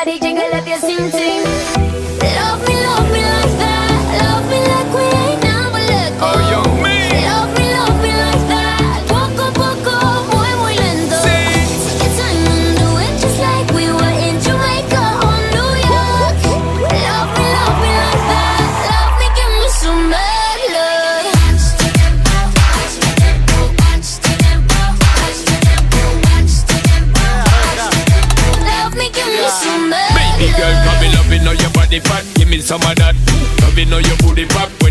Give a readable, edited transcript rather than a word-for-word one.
body, jiggle up your sing sing. Love me like that. Love me like we ain't never let go. Oh, young me. Love me like that. Poco poco, muy muy lento. Sing. Take your time and do it just like we were in Jamaica or New York. Love me like that. Love me, give me some mad love. Love me, give me some mad Baby girl, come me loving all your body fat. Give me some of that. Loving all your booty pop. When